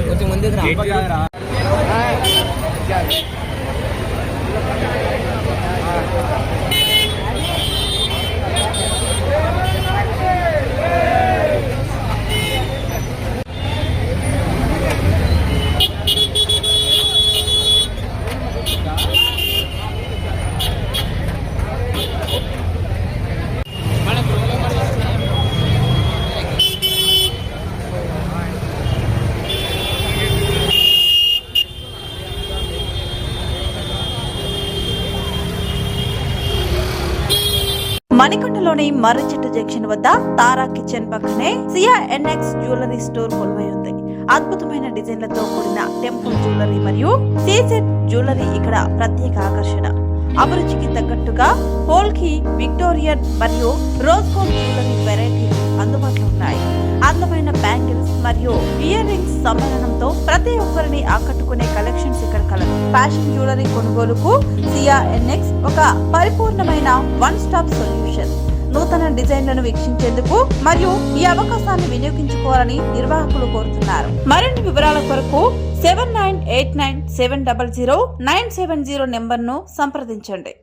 కొంచెం ముందుకు రా. మణికొండలోని మర్రిచెట్టు జంక్షన్ వద్ద తారా కిచెన్ పక్కనే సియా ఎన్ఎక్స్ జ్యువెలరీ స్టోర్ కొలువై ఉంది. అద్భుతమైన డిజైన్లతో కూడిన టెంపుల్ జ్యువెలరీ మరియు సీసెట్ జ్యువెలరీ ఇక్కడ ప్రత్యేక ఆకర్షణ. అభిరుచికి తగ్గట్టుగా పోల్కి, విక్టోరియన్ మరియు రోజ్ గోల్డ్ జ్యువెలరీ వెరైటీలు అందుబాటులో ఉన్నాయి. అందమైన బ్యాంగిల్స్ మరియు ఇయర్ రింగ్స్ సమ్మేళనంతో ప్రతి ఒక్కరిని ఆకట్టుకునే కలెక్షన్స్ ఇక్కడ కలవు. ఫ్యాషన్ జ్యువెలరీ కొనుగోలుకు సియా ఎన్ఎక్స్ ఒక పరిపూర్ణమైన వన్ స్టాప్ సొల్యూషన్. నూతన డిజైన్లను వీక్షించేందుకు మరియు ఈ అవకాశాన్ని వినియోగించుకోవాలని నిర్వాహకులు కోరుతున్నారు. మరిన్ని వివరాల కొరకు 7989700970 నెంబర్ను సంప్రదించండి.